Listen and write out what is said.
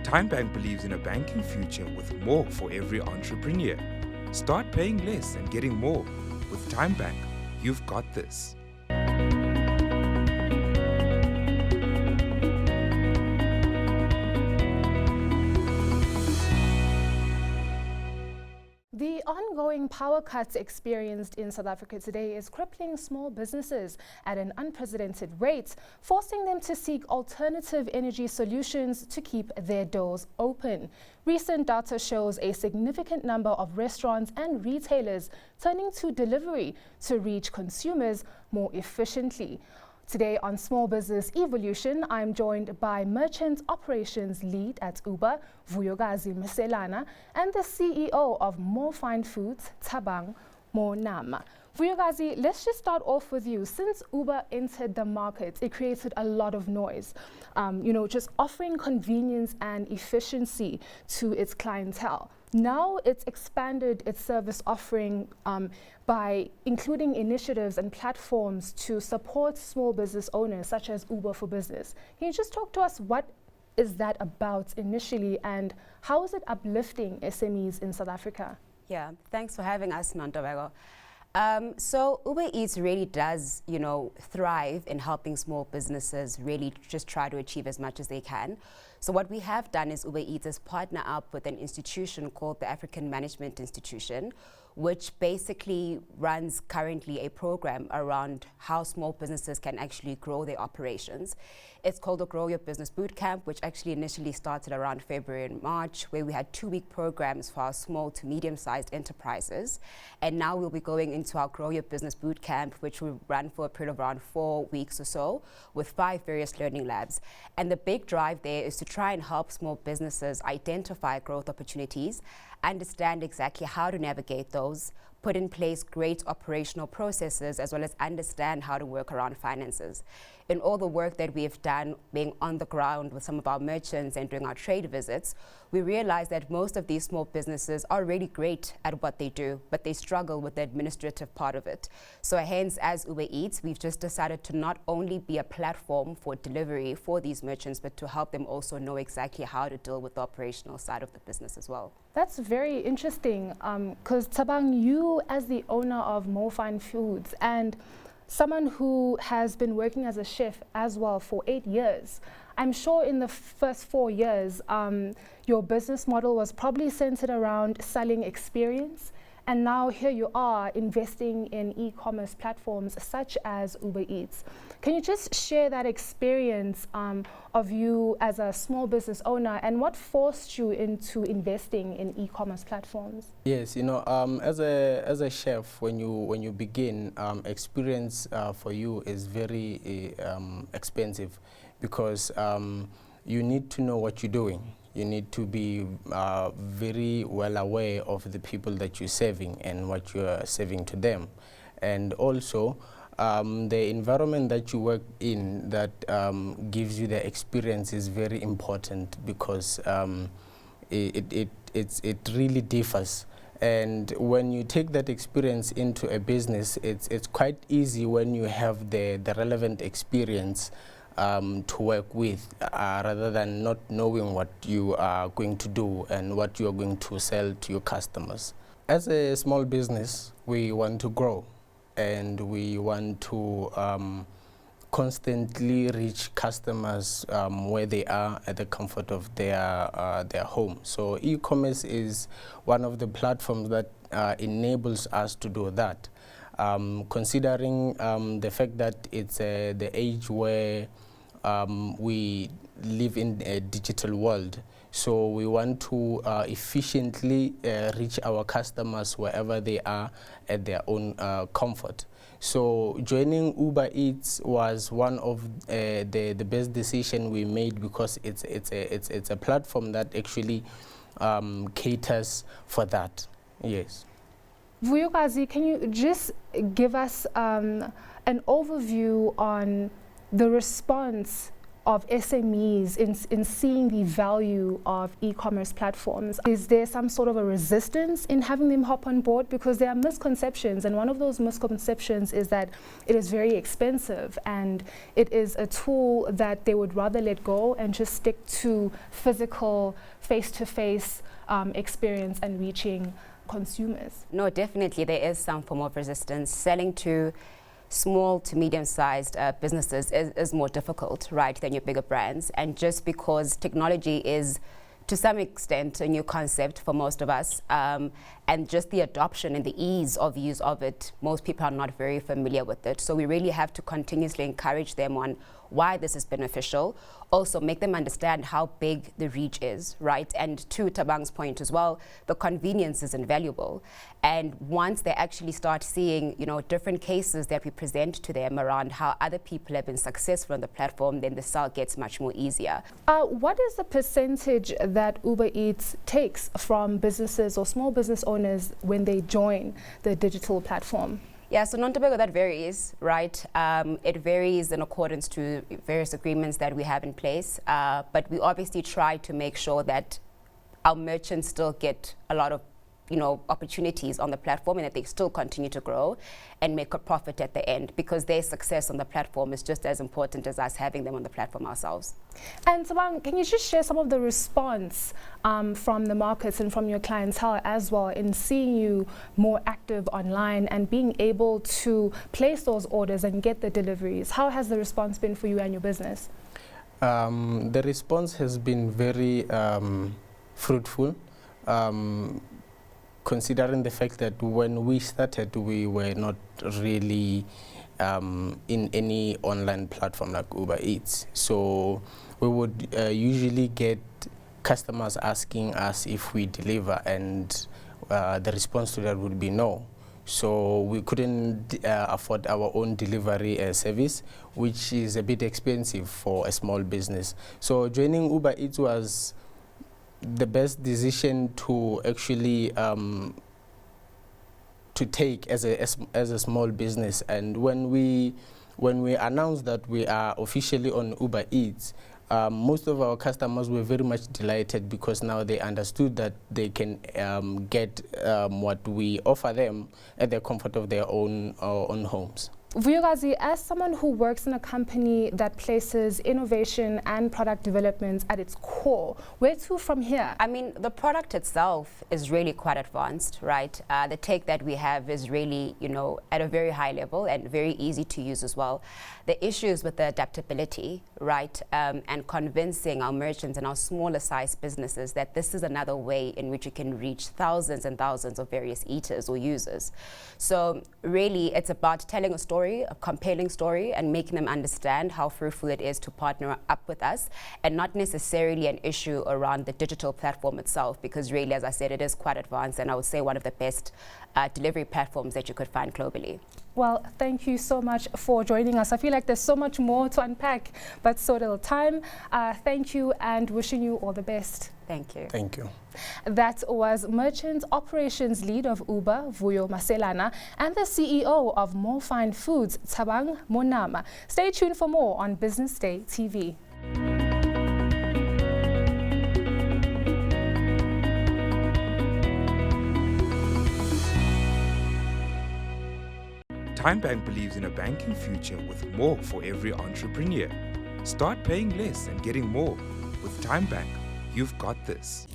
TimeBank believes in a banking future with more for every entrepreneur. Start paying less and getting more. With TimeBank, you've got this. The ongoing power cuts experienced in South Africa today is crippling small businesses at an unprecedented rate, forcing them to seek alternative energy solutions to keep their doors open. Recent data shows a significant number of restaurants and retailers turning to delivery to reach consumers more efficiently. Today on Small Business Evolution, I'm joined by Merchant Operations Lead at Uber, Vuyokazi Mselana, and the CEO of More Fine Foods, Thabang Monama. Vuyokazi, let's just start off with you. Since Uber entered the market, it created a lot of noise, just offering convenience and efficiency to its clientele. Now it's expanded its service offering by including initiatives and platforms to support small business owners such as Uber for Business. Can you just talk to us what is that about initially and how is it uplifting SMEs in South Africa? Yeah, thanks for having us, Nontovego. So Uber Eats really does, thrive in helping small businesses really just try to achieve as much as they can. So what we have done is Uber Eats has partnered up with an institution called the African Management Institution, which basically runs currently a program around how small businesses can actually grow their operations. It's called the Grow Your Business Bootcamp, which actually initially started around February and March, where we had 2-week programs for our small to medium-sized enterprises. And now we'll be going into our Grow Your Business Bootcamp, which will run for a period of around 4 weeks or so, with 5 various learning labs. And the big drive there is to try and help small businesses identify growth opportunities, understand exactly how to navigate those, put in place great operational processes, as well as understand how to work around finances. In all the work that we have done, being on the ground with some of our merchants and doing our trade visits, we realize that most of these small businesses are really great at what they do, but they struggle with the administrative part of it. So hence, as Uber Eats, we've just decided to not only be a platform for delivery for these merchants, but to help them also know exactly how to deal with the operational side of the business as well. That's very interesting, because Thabang, you as the owner of More Fine Foods and someone who has been working as a chef as well for 8 years, I'm sure in the first 4 years, your business model was probably centered around selling experience. And now here you are investing in e-commerce platforms such as Uber Eats. Can you just share that experience of you as a small business owner and what forced you into investing in e-commerce platforms? Yes, as a chef, when you begin, experience for you is very expensive because you need to know what you're doing. You need to be very well aware of the people that you're serving and what you're serving to them. And also, the environment that you work in that gives you the experience is very important because it really differs. And when you take that experience into a business, it's quite easy when you have the relevant experience to work with, rather than not knowing what you are going to do and what you are going to sell to your customers. As a small business, we want to grow and we want to constantly reach customers where they are at the comfort of their home. So e-commerce is one of the platforms that enables us to do that. Considering the fact that it's the age where we live in a digital world, so we want to efficiently reach our customers wherever they are at their own comfort. So joining Uber Eats was one of the best decision we made because it's a platform that actually caters for that. Yes. Vuyokazi, can you just give us an overview on the response of SMEs in seeing the value of e-commerce platforms? Is there some sort of a resistance in having them hop on board? Because there are misconceptions, and one of those misconceptions is that it is very expensive and it is a tool that they would rather let go and just stick to physical, face-to-face experience and reaching consumers. No, definitely there is some form of resistance. Selling to small to medium-sized businesses is more difficult, right, than your bigger brands. And just because technology is, to some extent, a new concept for most of us, and just the adoption and the ease of use of it, most people are not very familiar with it. So we really have to continuously encourage them on why this is beneficial, also make them understand how big the reach is, right? And to Tabang's point as well, the convenience is invaluable. And once they actually start seeing, different cases that we present to them around how other people have been successful on the platform, then the sale gets much more easier. What is the percentage that Uber Eats takes from businesses or small business owners when they join the digital platform? Yeah, so non-tobacco, that varies, right? It varies in accordance to various agreements that we have in place, but we obviously try to make sure that our merchants still get a lot of opportunities on the platform and that they still continue to grow and make a profit at the end, because their success on the platform is just as important as us having them on the platform ourselves. And Tabang, can you just share some of the response from the markets and from your clientele as well in seeing you more active online and being able to place those orders and get the deliveries? How has the response been for you and your business? The response has been very fruitful. Considering the fact that when we started, we were not really in any online platform like Uber Eats. So we would usually get customers asking us if we deliver, and the response to that would be no. So we couldn't afford our own delivery service, which is a bit expensive for a small business. So joining Uber Eats was the best decision to actually to take as a small business. And when we announced that we are officially on Uber Eats, most of our customers were very much delighted, because now they understood that they can get what we offer them at the comfort of their own homes. Vuyokazi, as someone who works in a company that places innovation and product development at its core, where to from here? I mean, the product itself is really quite advanced, right? The tech that we have is really, at a very high level and very easy to use as well. The issues with the adaptability, right, and convincing our merchants and our smaller size businesses that this is another way in which you can reach thousands and thousands of various eaters or users. So really, it's about telling a story, a compelling story, and making them understand how fruitful it is to partner up with us, and not necessarily an issue around the digital platform itself, because really, as I said, it is quite advanced, and I would say one of the best delivery platforms that you could find globally. Well, thank you so much for joining us. I feel like there's so much more to unpack, but so little time. Thank you, and wishing you all the best. Thank you. Thank you. That was Merchant Operations Lead of Uber, Vuyo Maselana, and the CEO of More Fine Foods, Tabang Monama. Stay tuned for more on Business Day TV. TimeBank believes in a banking future with more for every entrepreneur. Start paying less and getting more. With TimeBank, you've got this.